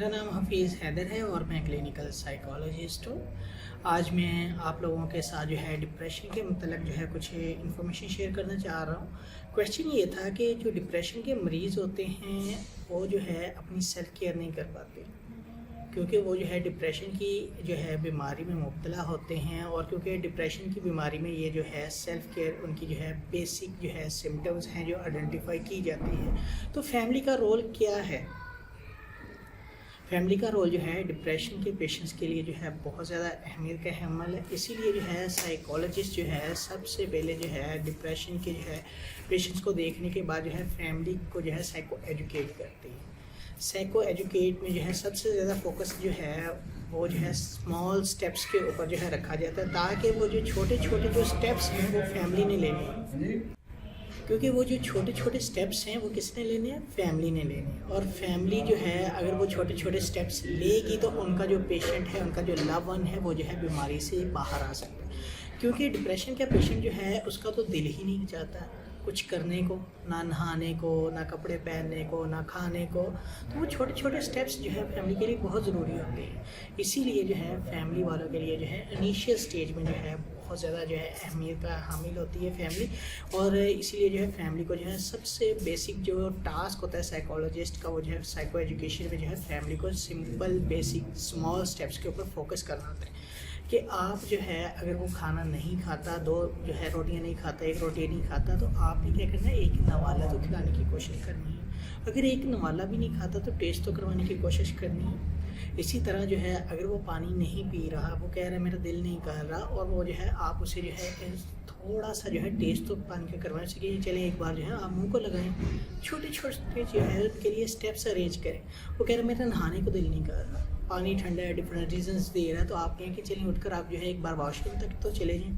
मेरा नाम हफीज़ हैदर है और मैं क्लिनिकल साइकोलॉजिस्ट हूँ। आज मैं आप लोगों के साथ जो है डिप्रेशन के मतलब जो है कुछ इन्फॉर्मेशन शेयर करना चाह रहा हूँ। क्वेश्चन ये था कि जो डिप्रेशन के मरीज़ होते हैं वो जो है अपनी सेल्फ केयर नहीं कर पाते, क्योंकि वो जो है डिप्रेशन की जो है बीमारी में मुब्तला होते हैं। और क्योंकि डिप्रेशन की बीमारी में ये जो है सेल्फ़ केयर उनकी जो है बेसिक जो है सिम्टम्स हैं जो आइडेंटिफाई की जाती है। तो फैमिली का रोल क्या है? फैमिली का रोल जो है डिप्रेशन के पेशेंट्स के लिए जो है बहुत ज़्यादा अहमियत का हमल है। इसीलिए जो है साइकोलॉजिस्ट जो है सबसे पहले जो है डिप्रेशन के जो है पेशेंट्स को देखने के बाद जो है फैमिली को जो है साइको एजुकेट करती है। साइको एजुकेट में जो है सबसे ज़्यादा फोकस जो है वो जो है स्मॉल स्टेप्स के ऊपर जो है रखा जाता है, ताकि वो जो छोटे छोटे जो स्टेप्स हैं वो फैमिली ने लेने हैं। क्योंकि वो जो छोटे छोटे स्टेप्स हैं वो किसने लेने हैं? फैमिली ने लेने हैं। और फैमिली जो है अगर वो छोटे छोटे स्टेप्स लेगी तो उनका जो पेशेंट है, उनका जो लव वन है, वो जो है बीमारी से बाहर आ सकता है। क्योंकि डिप्रेशन का पेशेंट जो है उसका तो दिल ही नहीं चाहता कुछ करने को, ना नहाने को, ना कपड़े पहनने को, ना खाने को। तो वो छोटे छोटे स्टेप्स जो है फैमिली के लिए बहुत ज़रूरी होते हैं। इसीलिए जो है फैमिली वालों के लिए जो है इनिशियल स्टेज में जो है बहुत ज़्यादा जो है अहमियत का हामिल होती है फैमिली। और इसीलिए जो है फैमिली को जो है सबसे बेसिक जो टास्क होता है साइकोलॉजिस्ट का, वो जो है साइको एजुकेशन में जो है फैमिली को सिंपल बेसिक स्मॉल स्टेप्स के ऊपर फोकस करना होता है। कि आप जो है अगर वो खाना नहीं खाता, दो जो है रोटियां नहीं खाता, एक रोटी नहीं खाता, तो आपने क्या करना है? एक नवाला तो खिलाने की कोशिश करनी है। अगर एक नवाला भी नहीं खाता तो टेस्ट तो करवाने की कोशिश करनी है। इसी तरह जो है अगर वो पानी नहीं पी रहा, वो कह रहा है मेरा दिल नहीं कर रहा, और वो जो है आप उसे जो है थोड़ा सा जो है टेस्ट तो पानी का करवाना चाहिए। चलें एक बार जो है आप मुंह को लगाएं, छोटे छोटे जो है उनके लिए स्टेप्स अरेंज करें। वो कह रहा है मेरा नहाने को दिल नहीं कर रहा, पानी ठंडा है, डिफरेंट रीजंस दे रहा है, तो आप कहें कि चलिए उठकर आप जो है एक बार वॉशरूम तक तो चले जाएं।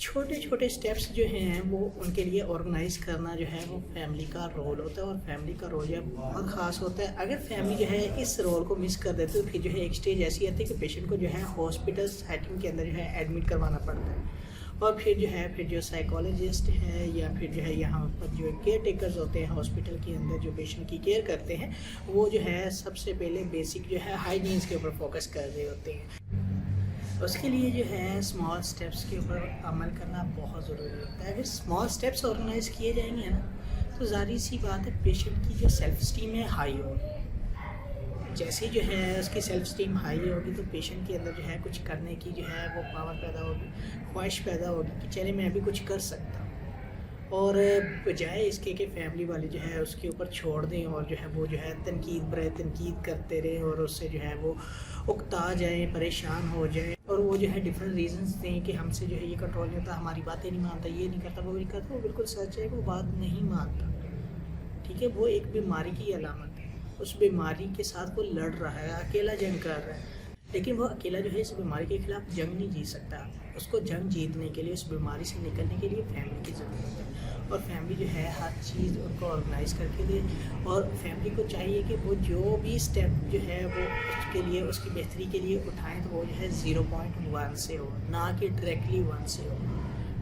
छोटे छोटे स्टेप्स जो हैं वो उनके लिए ऑर्गेनाइज करना जो है वो फैमिली का रोल होता है। और फैमिली का रोल जो है बहुत ख़ास होता है। अगर फैमिली जो है इस रोल को मिस कर देती है तो फिर जो है एक स्टेज ऐसी आती है कि पेशेंट को जो है हॉस्पिटल सेटिंग के अंदर जो है एडमिट करवाना पड़ता है। और फिर जो साइकोलॉजिस्ट है या फिर जो है यहाँ पर जो केयर टेकर्स होते हैं हॉस्पिटल के अंदर जो पेशेंट की केयर करते हैं, वो जो है सबसे पहले बेसिक जो है हाइजीन्स के ऊपर फोकस कर रहे होते हैं। उसके लिए जो है स्मॉल स्टेप्स के ऊपर अमल करना बहुत ज़रूरी होता है। अगर स्मॉल स्टेप्स ऑर्गेनाइज किए जाएंगे ना, तो ज़ाहिर सी बात है पेशेंट की जो सेल्फ स्टीम है हाई होगी। जैसे जो है उसकी सेल्फ स्टीम हाई होगी तो पेशेंट के अंदर जो है कुछ करने की जो है वो पावर पैदा होगी, ख्वाहिश पैदा होगी कि चले मैं अभी कुछ कर सकता हूँ। और बजाय इसके कि फैमिली वाले जो है उसके ऊपर छोड़ दें और जो है वो जो है तनकीद करते रहें और उससे जो है वो उकता जाए, परेशान हो जाए, और वो जो है डिफरेंट रीजंस दें कि हमसे जो है ये कंट्रोल नहीं होता, हमारी बातें नहीं मानता, ये नहीं करता, वो नहीं करता। वो बिल्कुल सच है, वो बात नहीं मानता, ठीक है। वो एक बीमारी की अलामत है। उस बीमारी के साथ वो लड़ रहा है, अकेला जंग कर रहा है, लेकिन वो अकेला जो है इस बीमारी के खिलाफ जंग नहीं जीत सकता। उसको जंग जीतने के लिए, उस बीमारी से निकलने के लिए फैमिली की ज़रूरत है। और फैमिली जो है हर चीज़ उनको ऑर्गेनाइज करके दे। और फैमिली को चाहिए कि वो जो भी स्टेप जो है वो उसके लिए, उसकी बेहतरी के लिए उठाएं, तो वो जो है 0.1 से हो, ना कि डायरेक्टली 1 से हो,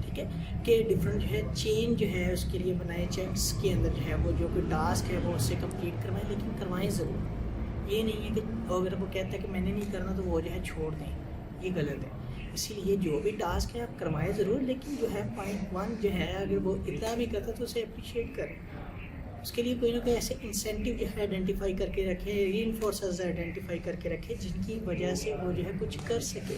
ठीक है। कि डिफरेंट जो है चेन जो है उसके लिए बनाए, चेन्स के अंदर जो है वो जो कोई टास्क है वो उससे कंप्लीट करवाएं, लेकिन करवाएं ज़रूर। ये नहीं है कि अगर वो कहता है कि मैंने नहीं करना तो वो जो है छोड़ दें, ये गलत है। इसीलिए जो भी टास्क है आप करवाएं ज़रूर, लेकिन जो है 0.1 जो है अगर वो इतना भी करता तो उसे अप्रिशिएट करें। उसके लिए कोई ना कोई ऐसे इंसेंटिव जो है आइडेंटिफाई करके रखें, रीइंफोर्सर्स आइडेंटिफाई करके रखें, जिनकी वजह से वो जो है कुछ कर सके।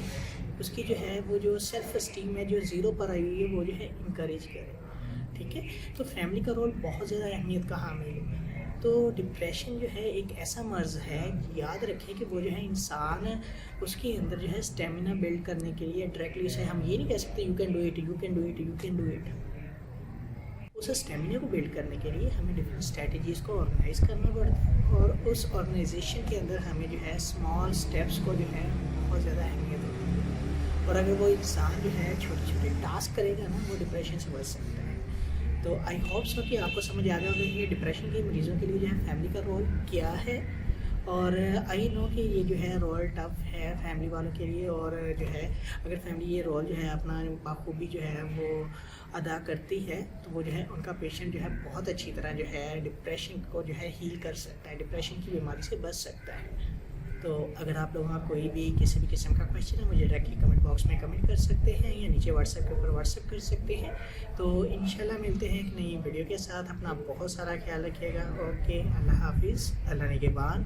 उसकी जो है वो जो सेल्फ स्टीम है जो ज़ीरो पर आई हुई है वो जो है इंकरेज करें, ठीक है। तो फैमिली का रोल बहुत ज़्यादा अहमियत का हामिल है। तो डिप्रेशन जो है एक ऐसा मर्ज़ है, याद रखें कि वो जो है इंसान उसके अंदर जो है स्टेमिना बिल्ड करने के लिए डायरेक्टली उसे हम ये नहीं कह सकते you can do it, you can do it, you can do it. उस स्टेमिना को बिल्ड करने के लिए हमें डिफरेंट स्ट्रेटजीज़ को ऑर्गेनाइज करना पड़ता है। और उस ऑर्गेनाइजेशन के अंदर हमें जो है स्मॉल स्टेप्स को जो है बहुत ज़्यादा अहमियत होती है। और अगर वो इंसान जो है छोटे छोटे टास्क करेगा ना, वो डिप्रेशन से बच सकता है। तो आई होप सो कि आपको समझ आ गया होगा कि डिप्रेशन के मरीज़ों के लिए जो है फैमिली का रोल क्या है। اور آئی نو کہ یہ جو ہے رول ٹف ہے فیملی والوں کے لیے، اور جو ہے اگر فیملی یہ رول جو ہے اپنا بخوبی جو ہے وہ ادا کرتی ہے تو وہ جو ہے ان کا پیشنٹ جو ہے بہت اچھی طرح جو ہے ڈپریشن کو جو ہے ہیل کر سکتا ہے، ڈپریشن کی بیماری سے بچ سکتا ہے۔ تو اگر آپ لوگوں کا کوئی بھی کسی بھی قسم کا کویشچن ہے مجھے ڈائریکٹلی کمنٹ باکس میں کمنٹ کر سکتے ہیں یا نیچے واٹس ایپ کے اوپر واٹس ایپ کر سکتے ہیں۔ تو انشاءاللہ ملتے ہیں ایک نئی ویڈیو کے ساتھ، اپنا بہت سارا خیال رکھیے گا۔ اوکے، اللہ حافظ، اللہ نگہبان۔